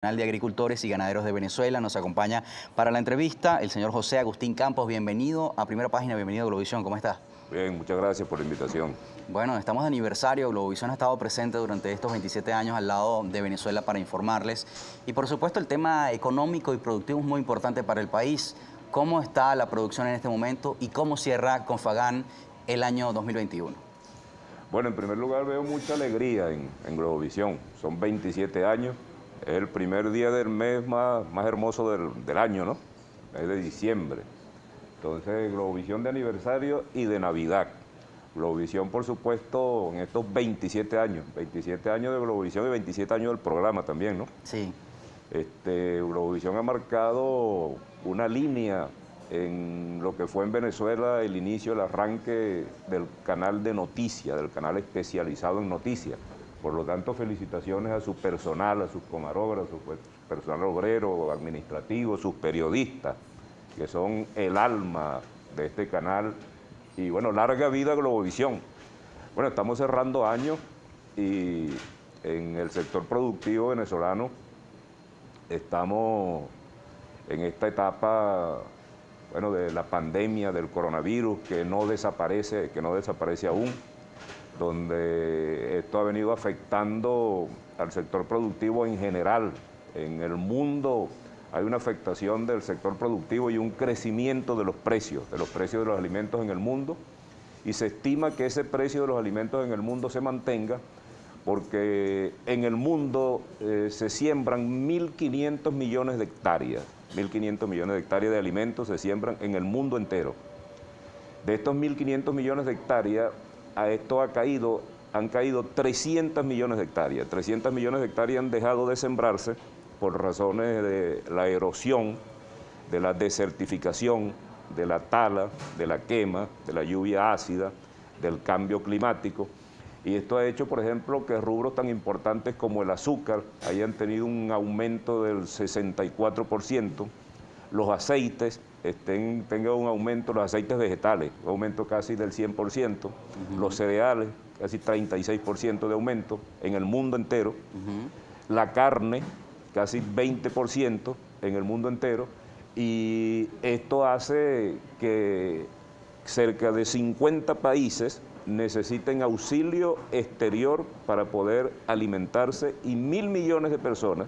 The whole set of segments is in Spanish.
De Agricultores y Ganaderos de Venezuela. Nos acompaña para la entrevista el señor José Agustín Campos. Bienvenido a Primera Página, bienvenido a Globovisión. ¿Cómo está? Bien, muchas gracias por la invitación. Bueno, estamos de aniversario. Globovisión ha estado presente durante estos 27 años al lado de Venezuela para informarles. Y por supuesto el tema económico y productivo es muy importante para el país. ¿Cómo está la producción en este momento y cómo cierra Confagán el año 2021? Bueno, en primer lugar veo mucha alegría en Globovisión. Son 27 años. Es el primer día del mes más hermoso del año, ¿no? Es de diciembre. Entonces, Globovisión de aniversario y de Navidad. Globovisión, por supuesto, en estos 27 años de Globovisión y 27 años del programa también, ¿no? Sí. Globovisión ha marcado una línea en lo que fue en Venezuela el inicio, el arranque del canal de noticias, del canal especializado en noticias. Por lo tanto, felicitaciones a su personal, a sus camarógrafos, su personal obrero, administrativo, sus periodistas, que son el alma de este canal. Y bueno, larga vida Globovisión. Bueno, estamos cerrando años y en el sector productivo venezolano estamos en esta etapa, bueno, de la pandemia del coronavirus que no desaparece aún, donde esto ha venido afectando al sector productivo en general. En el mundo hay una afectación del sector productivo y un crecimiento de los precios de los alimentos en el mundo, y se estima que ese precio de los alimentos en el mundo se mantenga porque en el mundo se siembran 1.500 millones de hectáreas. 1.500 millones de hectáreas de alimentos se siembran en el mundo entero. De estos 1.500 millones de hectáreas, a esto han caído 300 millones de hectáreas. 300 millones de hectáreas han dejado de sembrarse por razones de la erosión, de la desertificación, de la tala, de la quema, de la lluvia ácida, del cambio climático. Y esto ha hecho, por ejemplo, que rubros tan importantes como el azúcar hayan tenido un aumento del 64%, los aceites tengan un aumento, los aceites vegetales, un aumento casi del 100%, los cereales, casi 36% de aumento en el mundo entero, la carne, casi 20% en el mundo entero, y esto hace que cerca de 50 países necesiten auxilio exterior para poder alimentarse, y 1.000 millones de personas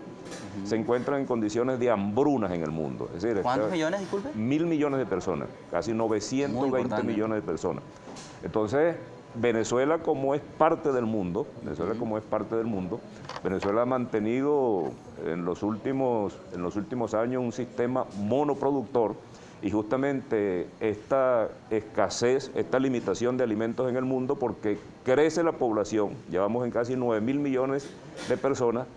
se encuentran en condiciones de hambrunas en el mundo. Es decir, ¿cuántos millones, disculpe? 1.000 millones de personas, casi 920 millones de personas. Entonces, Venezuela como es parte del mundo, Venezuela ha mantenido en los últimos años un sistema monoproductor. Y justamente esta escasez, esta limitación de alimentos en el mundo, porque crece la población, ya vamos en casi 9.000 millones de personas,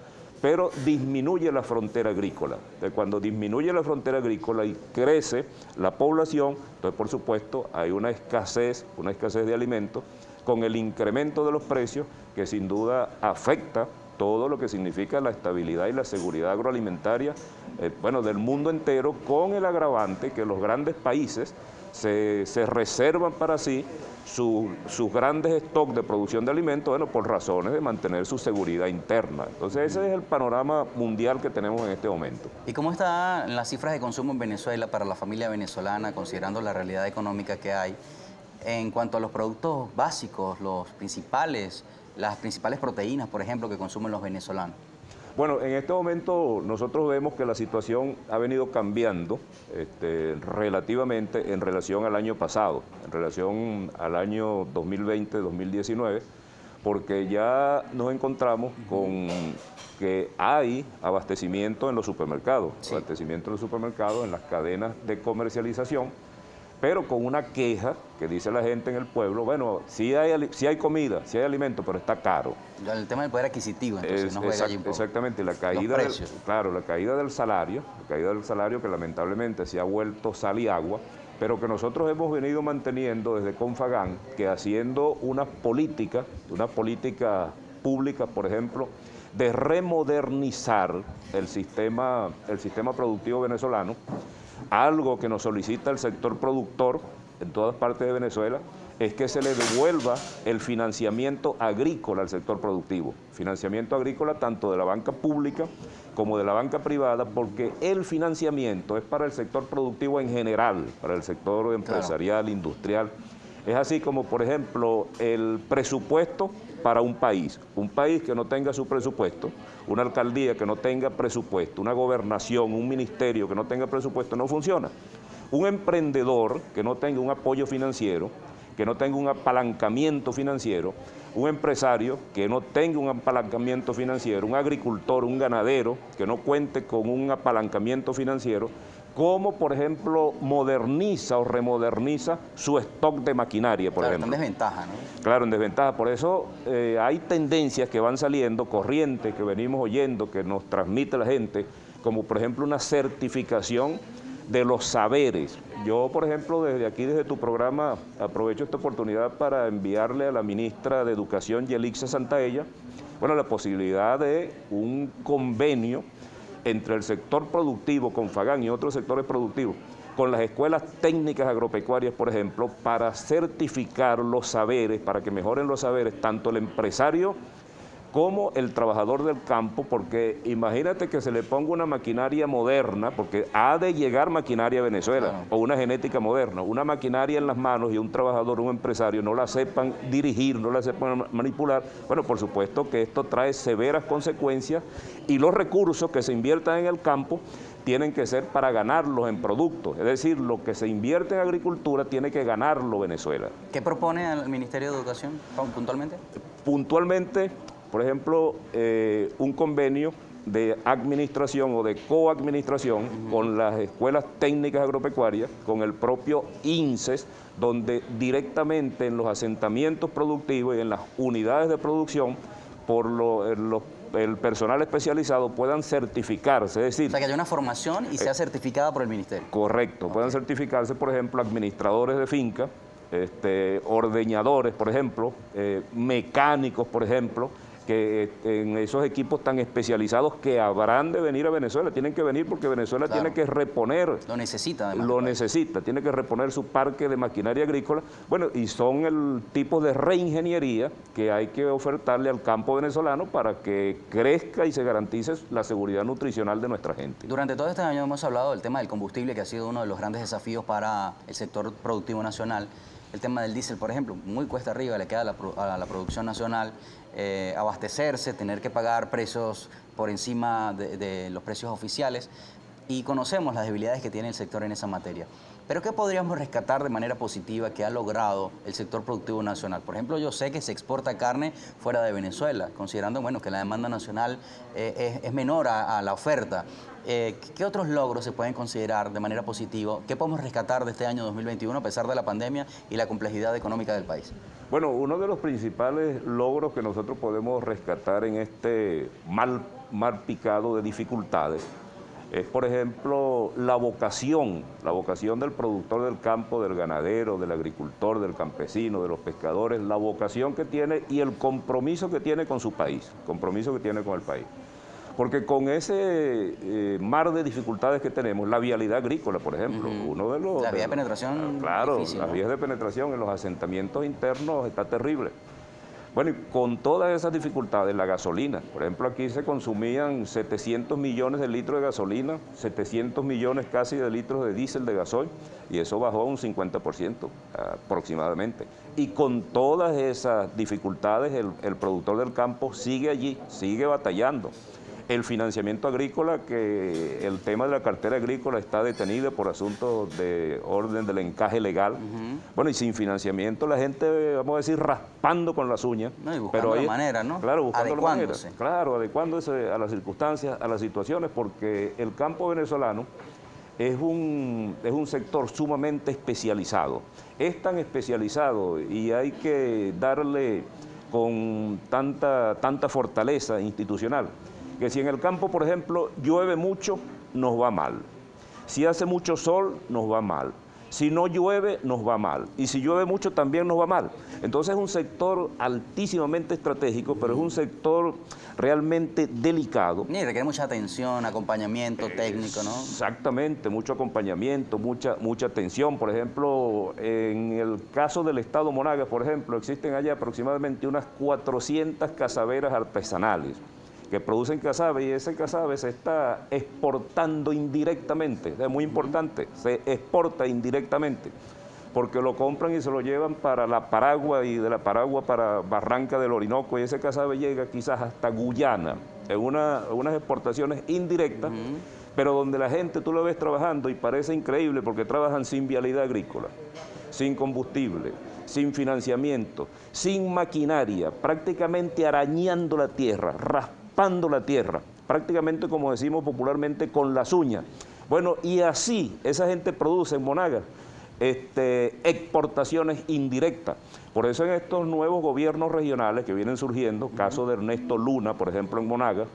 pero disminuye la frontera agrícola. Entonces, cuando disminuye la frontera agrícola y crece la población, entonces por supuesto hay una escasez de alimentos, con el incremento de los precios que sin duda afecta todo lo que significa la estabilidad y la seguridad agroalimentaria, del mundo entero, con el agravante que los grandes países se reservan para sí sus grandes stocks de producción de alimentos, por razones de mantener su seguridad interna. Entonces ese es el panorama mundial que tenemos en este momento. ¿Y cómo están las cifras de consumo en Venezuela para la familia venezolana, considerando la realidad económica que hay, en cuanto a los productos básicos, las principales proteínas, por ejemplo, que consumen los venezolanos? Bueno, en este momento nosotros vemos que la situación ha venido cambiando relativamente en relación al año pasado, en relación al año 2020-2019, porque ya nos encontramos con que hay abastecimiento en los supermercados, sí, en las cadenas de comercialización, pero con una queja que dice la gente en el pueblo: bueno, sí hay comida, sí hay alimento, pero está caro. El tema del poder adquisitivo, entonces, no juega allí un poco. Exactamente, la caída del salario, que lamentablemente se ha vuelto sal y agua, pero que nosotros hemos venido manteniendo desde Confagán, que haciendo una política pública, por ejemplo, de remodernizar el sistema productivo venezolano, algo que nos solicita el sector productor en todas partes de Venezuela, es que se le devuelva el financiamiento agrícola al sector productivo. Financiamiento agrícola tanto de la banca pública como de la banca privada, porque el financiamiento es para el sector productivo en general, para el sector empresarial, industrial. Es así como, por ejemplo, el presupuesto para un país que no tenga su presupuesto, una alcaldía que no tenga presupuesto, una gobernación, un ministerio que no tenga presupuesto, no funciona. Un emprendedor que no tenga un apoyo financiero, que no tenga un apalancamiento financiero, un empresario que no tenga un apalancamiento financiero, un agricultor, un ganadero que no cuente con un apalancamiento financiero, ¿cómo, por ejemplo, moderniza o remoderniza su stock de maquinaria, por ejemplo? Claro, en desventaja, ¿no? Claro, en desventaja. Por eso hay tendencias que van saliendo, corrientes que venimos oyendo, que nos transmite la gente, como por ejemplo una certificación de los saberes. Yo, por ejemplo, desde aquí, desde tu programa, aprovecho esta oportunidad para enviarle a la ministra de Educación, Yelixa Santaella, bueno, la posibilidad de un convenio entre el sector productivo, Confagán y otros sectores productivos, con las escuelas técnicas agropecuarias, por ejemplo, para certificar los saberes, para que mejoren los saberes, tanto el empresario como el trabajador del campo, porque imagínate que se le ponga una maquinaria moderna, porque ha de llegar maquinaria a Venezuela, Claro. o una genética moderna, una maquinaria en las manos y un trabajador, un empresario, no la sepan dirigir, no la sepan manipular, bueno, por supuesto que esto trae severas consecuencias y los recursos que se inviertan en el campo tienen que ser para ganarlos en productos, es decir, lo que se invierte en agricultura tiene que ganarlo Venezuela. ¿Qué propone el Ministerio de Educación puntualmente? Puntualmente, por ejemplo, un convenio de administración o de coadministración con las escuelas técnicas agropecuarias, con el propio INSES, donde directamente en los asentamientos productivos y en las unidades de producción, el personal especializado puedan certificarse, es decir... O sea, que haya una formación y sea certificada por el Ministerio. Correcto, puedan certificarse, por ejemplo, administradores de finca, ordeñadores, por ejemplo, mecánicos, por ejemplo, que en esos equipos tan especializados que habrán de venir a Venezuela, tienen que venir porque Venezuela Claro. tiene que reponer. Lo necesita, además. Lo necesita, tiene que reponer su parque de maquinaria agrícola. Bueno, y son el tipo de reingeniería que hay que ofertarle al campo venezolano para que crezca y se garantice la seguridad nutricional de nuestra gente. Durante todo este año hemos hablado del tema del combustible, que ha sido uno de los grandes desafíos para el sector productivo nacional. El tema del diésel, por ejemplo, muy cuesta arriba le queda a la producción nacional abastecerse, tener que pagar precios por encima de los precios oficiales, y conocemos las debilidades que tiene el sector en esa materia. Pero ¿qué podríamos rescatar de manera positiva que ha logrado el sector productivo nacional? Por ejemplo, yo sé que se exporta carne fuera de Venezuela, considerando bueno, que la demanda nacional es menor a la oferta. ¿Qué otros logros se pueden considerar de manera positiva? ¿Qué podemos rescatar de este año 2021 a pesar de la pandemia y la complejidad económica del país? Bueno, uno de los principales logros que nosotros podemos rescatar en este mar picado de dificultades es, por ejemplo, la vocación del productor del campo, del ganadero, del agricultor, del campesino, de los pescadores, la vocación que tiene y el compromiso que tiene con su país, compromiso que tiene con el país. Porque con ese mar de dificultades que tenemos, la vialidad agrícola, por ejemplo, uno de los... La vía de penetración claro, difícil, las ¿no? vías de penetración en los asentamientos internos está terrible. Bueno, y con todas esas dificultades, la gasolina, por ejemplo, aquí se consumían 700 millones de litros de gasolina, 700 millones casi de litros de diésel de gasoil, y eso bajó a un 50% aproximadamente. Y con todas esas dificultades, el productor del campo sigue allí, sigue batallando. El financiamiento agrícola, que el tema de la cartera agrícola está detenida por asuntos de orden del encaje legal. Bueno, y sin financiamiento la gente, vamos a decir, raspando con las uñas. No, y buscando la manera, ¿no? Claro, buscando la manera. Adecuándose. Claro, adecuándose a las circunstancias, a las situaciones, porque el campo venezolano es un sector sumamente especializado. Es tan especializado y hay que darle con tanta fortaleza institucional, que si en el campo, por ejemplo, llueve mucho, nos va mal. Si hace mucho sol, nos va mal. Si no llueve, nos va mal. Y si llueve mucho, también nos va mal. Entonces es un sector altísimamente estratégico, pero es un sector realmente delicado. Y requiere mucha atención, acompañamiento técnico, ¿no? Exactamente, mucho acompañamiento, mucha atención. Por ejemplo, en el caso del estado Monagas, por ejemplo, existen allá aproximadamente unas 400 casaberas artesanales que producen casabe, y ese casabe se está exportando indirectamente, es muy importante, se exporta indirectamente, porque lo compran y se lo llevan para la Paragua y de la Paragua para Barranca del Orinoco, y ese casabe llega quizás hasta Guyana, en unas exportaciones indirectas, pero donde la gente tú lo ves trabajando y parece increíble porque trabajan sin vialidad agrícola, sin combustible, sin financiamiento, sin maquinaria, prácticamente arañando la tierra, raspando la tierra, prácticamente como decimos popularmente con las uñas. Bueno, y así esa gente produce en Monagas exportaciones indirectas. Por eso en estos nuevos gobiernos regionales que vienen surgiendo, caso de Ernesto Luna, por ejemplo, en Monagas,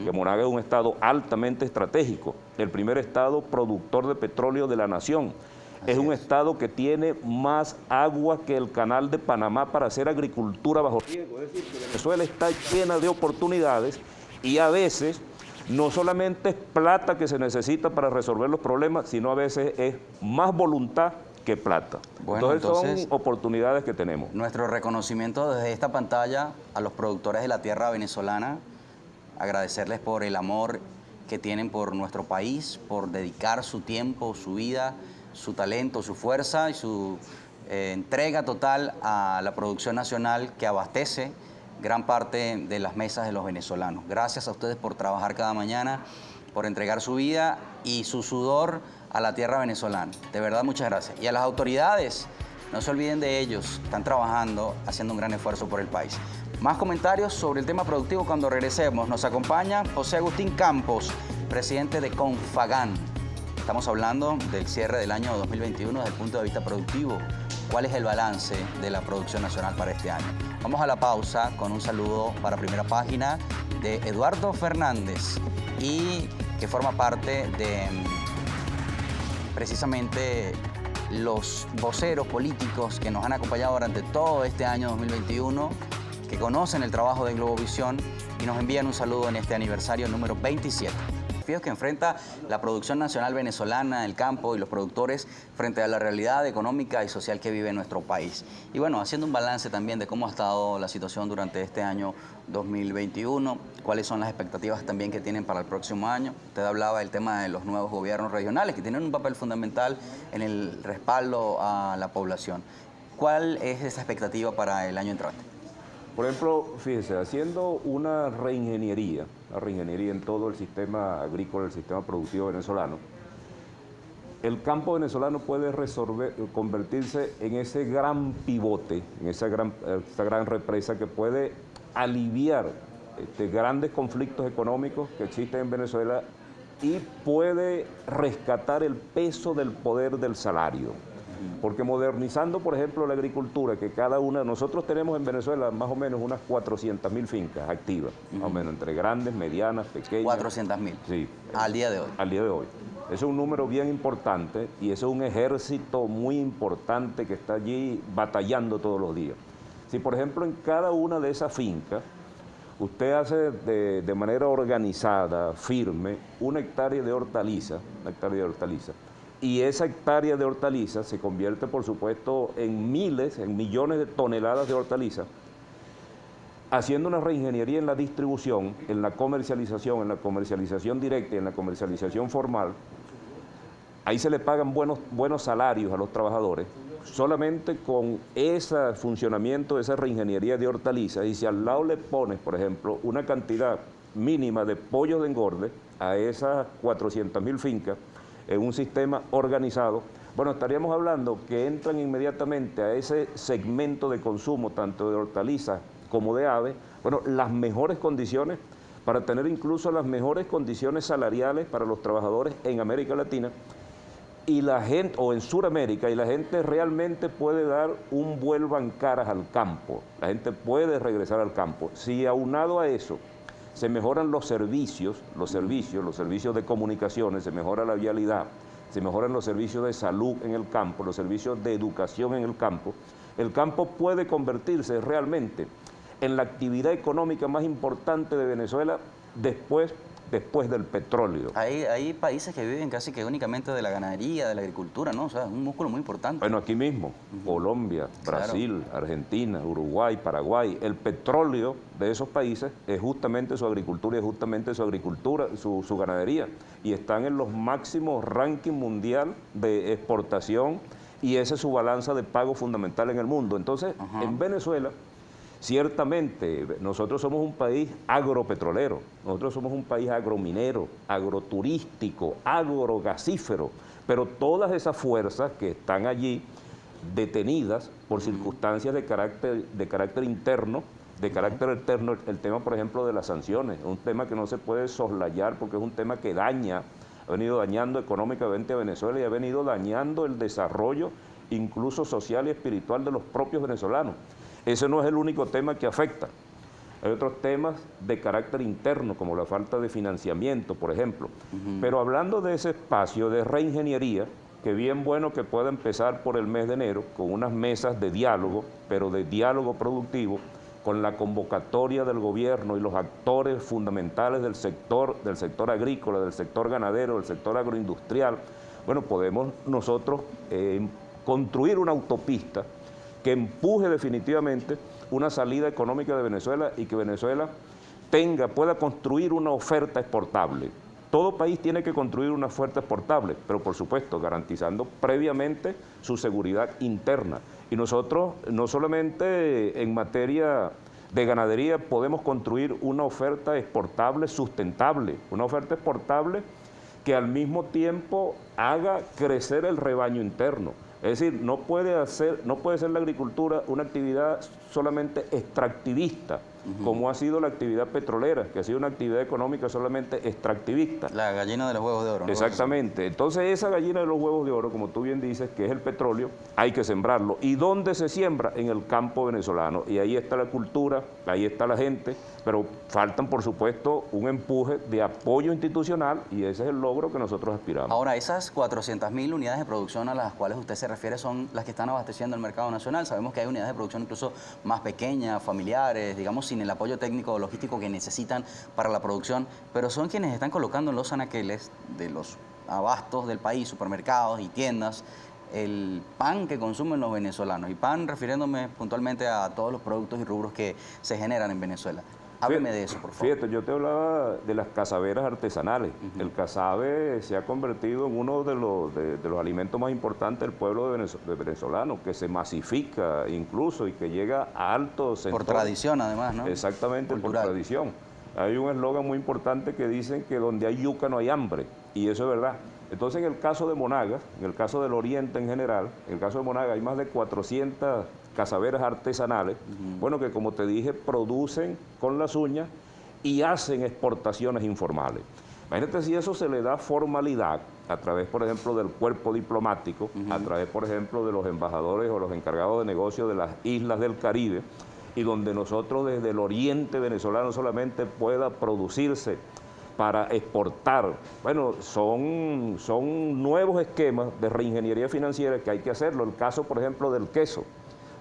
que Monagas es un estado altamente estratégico, el primer estado productor de petróleo de la nación. Es un estado que tiene más agua que el canal de Panamá para hacer agricultura bajo riego. Es decir, que Venezuela está llena de oportunidades y a veces no solamente es plata que se necesita para resolver los problemas, sino a veces es más voluntad que plata. Bueno, entonces son oportunidades que tenemos. Nuestro reconocimiento desde esta pantalla a los productores de la tierra venezolana, agradecerles por el amor que tienen por nuestro país, por dedicar su tiempo, su vida, su talento, su fuerza y su entrega total a la producción nacional que abastece gran parte de las mesas de los venezolanos. Gracias a ustedes por trabajar cada mañana, por entregar su vida y su sudor a la tierra venezolana. De verdad, muchas gracias. Y a las autoridades, no se olviden de ellos, están trabajando, haciendo un gran esfuerzo por el país. Más comentarios sobre el tema productivo cuando regresemos. Nos acompaña José Agustín Campos, presidente de Confagán. Estamos hablando del cierre del año 2021 desde el punto de vista productivo. ¿Cuál es el balance de la producción nacional para este año? Vamos a la pausa con un saludo para Primera Página de Eduardo Fernández, y que forma parte de precisamente los voceros políticos que nos han acompañado durante todo este año 2021, que conocen el trabajo de Globovisión y nos envían un saludo en este aniversario número 27. Desafíos que enfrenta la producción nacional venezolana, el campo y los productores frente a la realidad económica y social que vive nuestro país. Y bueno, haciendo un balance también de cómo ha estado la situación durante este año 2021, cuáles son las expectativas también que tienen para el próximo año. Usted hablaba del tema de los nuevos gobiernos regionales que tienen un papel fundamental en el respaldo a la población. ¿Cuál es esa expectativa para el año entrante? Por ejemplo, fíjese, haciendo una reingeniería en todo el sistema agrícola, el sistema productivo venezolano, el campo venezolano puede convertirse en ese gran pivote, en esa gran represa que puede aliviar grandes conflictos económicos que existen en Venezuela y puede rescatar el peso del poder del salario. Porque modernizando, por ejemplo, la agricultura, que nosotros tenemos en Venezuela más o menos unas 400.000 fincas activas, más o menos, entre grandes, medianas, pequeñas. 400.000. Sí. Al día de hoy. Al día de hoy. Eso es un número bien importante y eso es un ejército muy importante que está allí batallando todos los días. Si, por ejemplo, en cada una de esas fincas, usted hace de manera organizada, firme, una hectárea de hortaliza, y esa hectárea de hortaliza se convierte, por supuesto, en millones de toneladas de hortaliza, haciendo una reingeniería en la distribución, en la comercialización directa y en la comercialización formal. Ahí se le pagan buenos salarios a los trabajadores, solamente con ese funcionamiento, esa reingeniería de hortalizas. Y si al lado le pones, por ejemplo, una cantidad mínima de pollos de engorde a esas 400.000 fincas, en un sistema organizado, bueno, estaríamos hablando que entran inmediatamente a ese segmento de consumo, tanto de hortalizas como de aves, bueno, las mejores condiciones para tener incluso las mejores condiciones salariales para los trabajadores en América Latina y la gente, o en Sudamérica, y la gente realmente puede dar un vuelvo en caras al campo, la gente puede regresar al campo. Si aunado a eso se mejoran los servicios de comunicaciones, se mejora la vialidad, se mejoran los servicios de salud en el campo, los servicios de educación en el campo puede convertirse realmente en la actividad económica más importante de Venezuela después del petróleo. Hay países que viven casi que únicamente de la ganadería, de la agricultura, ¿no? O sea, es un músculo muy importante. Bueno, aquí mismo, Colombia, Brasil, Argentina, Uruguay, Paraguay, el petróleo de esos países es justamente su agricultura y es justamente su ganadería. Y están en los máximos rankings mundial de exportación y esa es su balanza de pago fundamental en el mundo. Entonces, en Venezuela, ciertamente, nosotros somos un país agropetrolero, nosotros somos un país agrominero, agroturístico, agrogasífero, pero todas esas fuerzas que están allí detenidas por circunstancias de carácter interno, el tema, por ejemplo, de las sanciones, un tema que no se puede soslayar porque es un tema que ha venido dañando económicamente a Venezuela y ha venido dañando el desarrollo incluso social y espiritual de los propios venezolanos. Ese no es el único tema que afecta. Hay otros temas de carácter interno, como la falta de financiamiento, por ejemplo. Pero hablando de ese espacio de reingeniería, que bien bueno que pueda empezar por el mes de enero, con unas mesas de diálogo, pero de diálogo productivo, con la convocatoria del gobierno y los actores fundamentales del sector agrícola, del sector ganadero, del sector agroindustrial, bueno, podemos nosotros construir una autopista que empuje definitivamente una salida económica de Venezuela y que Venezuela pueda construir una oferta exportable. Todo país tiene que construir una oferta exportable, pero por supuesto garantizando previamente su seguridad interna. Y nosotros no solamente en materia de ganadería podemos construir una oferta exportable sustentable, una oferta exportable que al mismo tiempo haga crecer el rebaño interno. Es decir, no puede ser la agricultura una actividad solamente extractivista, como ha sido la actividad petrolera, que ha sido una actividad económica solamente extractivista. La gallina de los huevos de oro, ¿no? Exactamente. Entonces esa gallina de los huevos de oro, como tú bien dices, que es el petróleo, hay que sembrarlo. ¿Y dónde se siembra? En el campo venezolano. Y ahí está la cultura, ahí está la gente, pero faltan, por supuesto, un empuje de apoyo institucional y ese es el logro que nosotros aspiramos. Ahora, esas 400.000 unidades de producción a las cuales usted se refiere son las que están abasteciendo el mercado nacional. Sabemos que hay unidades de producción incluso más pequeñas, familiares, digamos, sin el apoyo técnico o logístico que necesitan para la producción, pero son quienes están colocando en los anaqueles de los abastos del país, supermercados y tiendas, el pan que consumen los venezolanos. Y pan refiriéndome puntualmente a todos los productos y rubros que se generan en Venezuela. Hábleme de eso, por favor. Fíjate, yo te hablaba de las casaberas artesanales. El casabe se ha convertido en uno de los alimentos más importantes del pueblo venezolano, que se masifica incluso y que llega a altos sectores. Por tradición, además, ¿no? Exactamente, Cultural. por tradición. Hay un eslogan muy importante que dicen que donde hay yuca no hay hambre, y eso es verdad. Entonces, en el caso de Monagas, en el caso del Oriente en general, en el caso de Monagas hay más de 400 casaberas artesanales, bueno, que como te dije, producen con las uñas y hacen exportaciones informales. Imagínate si eso se le da formalidad a través, por ejemplo, del cuerpo diplomático, a través, por ejemplo, de los embajadores o los encargados de negocios de las islas del Caribe, y donde nosotros desde el oriente venezolano solamente pueda producirse para exportar. Bueno, son nuevos esquemas de reingeniería financiera que hay que hacerlo. El caso, por ejemplo, del queso.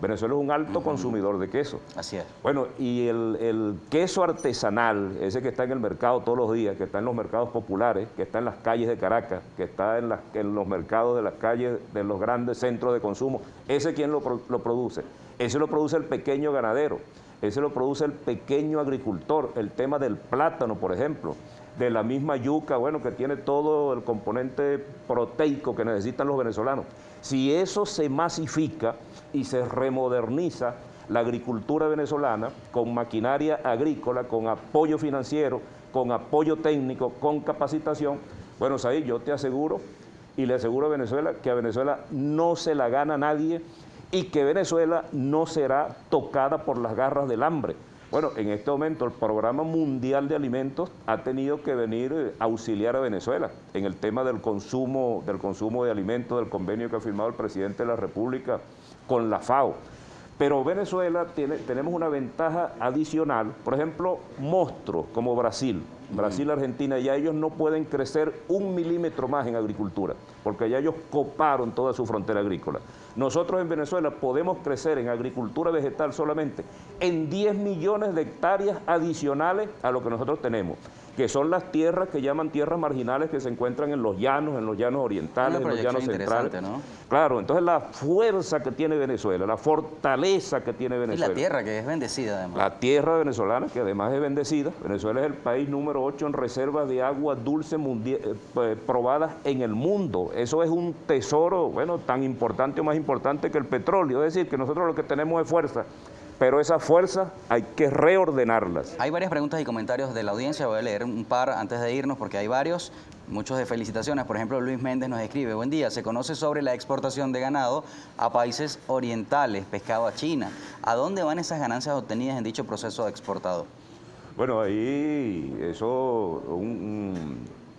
Venezuela es un alto consumidor de queso. Así es. Bueno, y el queso artesanal, ese que está en el mercado todos los días, que está en los mercados populares, que está en las calles de Caracas, que está en los mercados de las calles de los grandes centros de consumo, ¿ese quién lo produce? Ese lo produce el pequeño ganadero, ese lo produce el pequeño agricultor. El tema del plátano, por ejemplo, de la misma yuca, bueno, que tiene todo el componente proteico que necesitan los venezolanos. Si eso se masifica y se remoderniza la agricultura venezolana con maquinaria agrícola, con apoyo financiero, con apoyo técnico, con capacitación, bueno, ahí yo te aseguro y le aseguro a Venezuela que a Venezuela no se la gana nadie y que Venezuela no será tocada por las garras del hambre. Bueno, en este momento el Programa Mundial de Alimentos ha tenido que venir a auxiliar a Venezuela en el tema del consumo de alimentos, del convenio que ha firmado el presidente de la República con la FAO. Pero Venezuela tenemos una ventaja adicional, por ejemplo, monstruos como Brasil. Brasil, Argentina, ya ellos no pueden crecer 1 milímetro más en agricultura, porque ya ellos coparon toda su frontera agrícola. Nosotros en Venezuela podemos crecer en agricultura vegetal solamente en 10 millones de hectáreas adicionales a lo que nosotros tenemos, que son las tierras que llaman tierras marginales que se encuentran en los llanos orientales, en los llanos centrales. ¿No? Claro, entonces la fuerza que tiene Venezuela, la fortaleza que tiene Venezuela. Y la tierra que es bendecida además. La tierra venezolana que además es bendecida. Venezuela es el país número 8 en reservas de agua dulce probadas en el mundo. Eso es un tesoro, bueno, tan importante o más importante que el petróleo. Es decir, que nosotros lo que tenemos es fuerza. Pero esas fuerzas hay que reordenarlas. Hay varias preguntas y comentarios de la audiencia, voy a leer un par antes de irnos porque hay varios, muchos de felicitaciones. Por ejemplo, Luis Méndez nos escribe: buen día, se conoce sobre la exportación de ganado a países orientales, pescado a China. ¿A dónde van esas ganancias obtenidas en dicho proceso exportado? Bueno, ahí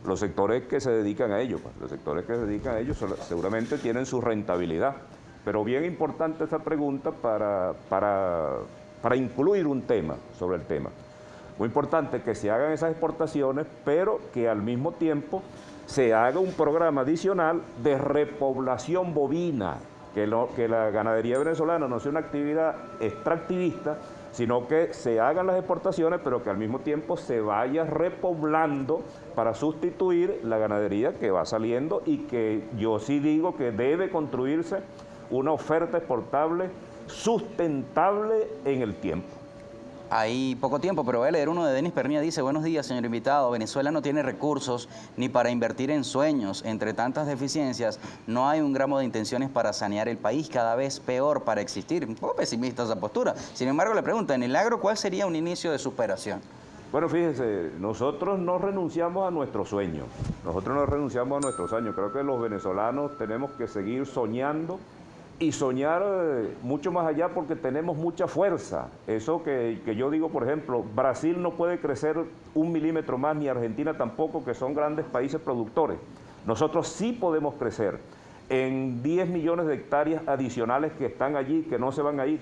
los sectores que se dedican a ello, seguramente tienen su rentabilidad. Pero bien importante esta pregunta para incluir un tema sobre el tema. Muy importante que se hagan esas exportaciones, pero que al mismo tiempo se haga un programa adicional de repoblación bovina, que la ganadería venezolana no sea una actividad extractivista, sino que se hagan las exportaciones, pero que al mismo tiempo se vaya repoblando para sustituir la ganadería que va saliendo y que yo sí digo que debe construirse una oferta exportable sustentable en el tiempo. Hay poco tiempo, pero voy a leer uno de Denis Pernía. Dice: buenos días, señor invitado. Venezuela no tiene recursos ni para invertir en sueños. Entre tantas deficiencias, no hay un gramo de intenciones para sanear el país, cada vez peor para existir. Un poco pesimista esa postura. Sin embargo, le pregunta, en el agro, ¿cuál sería un inicio de superación? Bueno, fíjense, nosotros no renunciamos a nuestros sueños. Creo que los venezolanos tenemos que seguir soñando y soñar mucho más allá porque tenemos mucha fuerza. Eso que yo digo, por ejemplo, Brasil no puede crecer 1 milímetro más, ni Argentina tampoco, que son grandes países productores. Nosotros sí podemos crecer en 10 millones de hectáreas adicionales que están allí, que no se van a ir.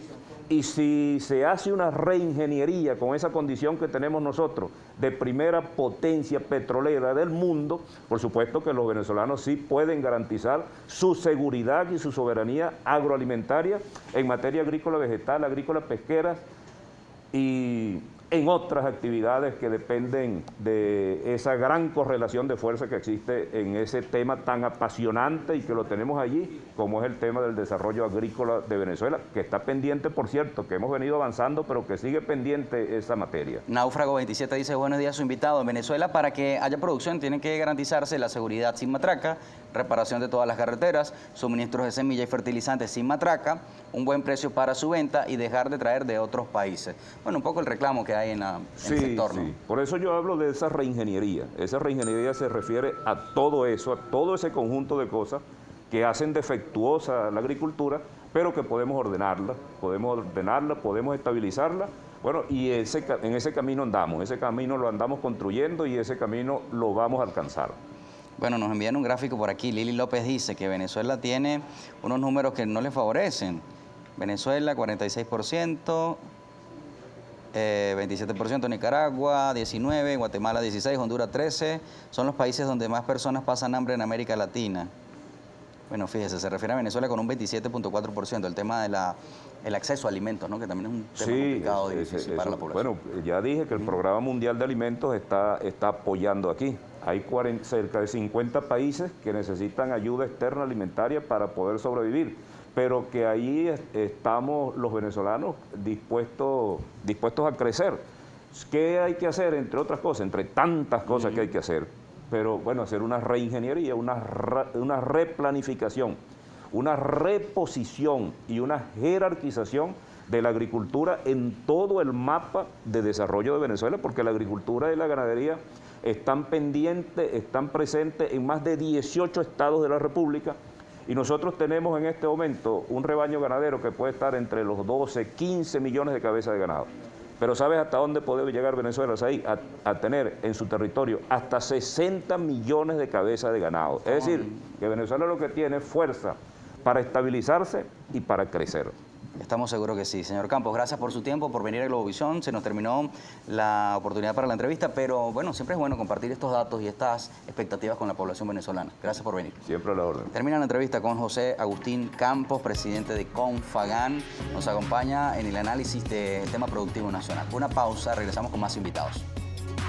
Y si se hace una reingeniería con esa condición que tenemos nosotros de primera potencia petrolera del mundo, por supuesto que los venezolanos sí pueden garantizar su seguridad y su soberanía agroalimentaria en materia agrícola, vegetal, agrícola, pesquera y en otras actividades que dependen de esa gran correlación de fuerza que existe en ese tema tan apasionante y que lo tenemos allí, como es el tema del desarrollo agrícola de Venezuela, que está pendiente, por cierto, que hemos venido avanzando, pero que sigue pendiente esa materia. Náufrago 27 dice: buenos días, su invitado. En Venezuela, para que haya producción, tiene que garantizarse la seguridad sin matraca, reparación de todas las carreteras, suministros de semilla y fertilizantes sin matraca, un buen precio para su venta y dejar de traer de otros países. Bueno, un poco el reclamo que hay en el sector, ¿no? Sí, por eso yo hablo de esa reingeniería. Esa reingeniería se refiere a todo eso, a todo ese conjunto de cosas que hacen defectuosa la agricultura, pero que podemos ordenarla, podemos estabilizarla. Bueno, y en ese camino andamos, ese camino lo andamos construyendo y ese camino lo vamos a alcanzar. Bueno, nos envían un gráfico por aquí. Lili López dice que Venezuela tiene unos números que no le favorecen. Venezuela, 46%, 27% Nicaragua, 19%, Guatemala 16%, Honduras 13%. Son los países donde más personas pasan hambre en América Latina. Bueno, fíjese, se refiere a Venezuela con un 27.4%. El tema del acceso a alimentos, ¿no? Que también es un tema complicado y difícil para la población. Bueno, ya dije que el Programa Mundial de Alimentos está apoyando aquí. Hay cerca de 50 países que necesitan ayuda externa alimentaria para poder sobrevivir, pero que ahí estamos los venezolanos dispuestos a crecer. ¿Qué hay que hacer? Entre otras cosas, entre tantas cosas que hay que hacer, pero bueno, hacer una reingeniería, una replanificación, una reposición y una jerarquización de la agricultura en todo el mapa de desarrollo de Venezuela, porque la agricultura y la ganadería están pendientes, están presentes en más de 18 estados de la República, y nosotros tenemos en este momento un rebaño ganadero que puede estar entre los 12, 15 millones de cabezas de ganado. Pero ¿sabes hasta dónde puede llegar Venezuela? A tener en su territorio hasta 60 millones de cabezas de ganado. Es decir, que Venezuela lo que tiene es fuerza para estabilizarse y para crecer. Estamos seguros que sí. Señor Campos, gracias por su tiempo, por venir a Globovisión. Se nos terminó la oportunidad para la entrevista, pero bueno, siempre es bueno compartir estos datos y estas expectativas con la población venezolana. Gracias por venir. Siempre a la orden. Termina la entrevista con José Agustín Campos, presidente de Confagán. Nos acompaña en el análisis del tema productivo nacional. Una pausa, regresamos con más invitados.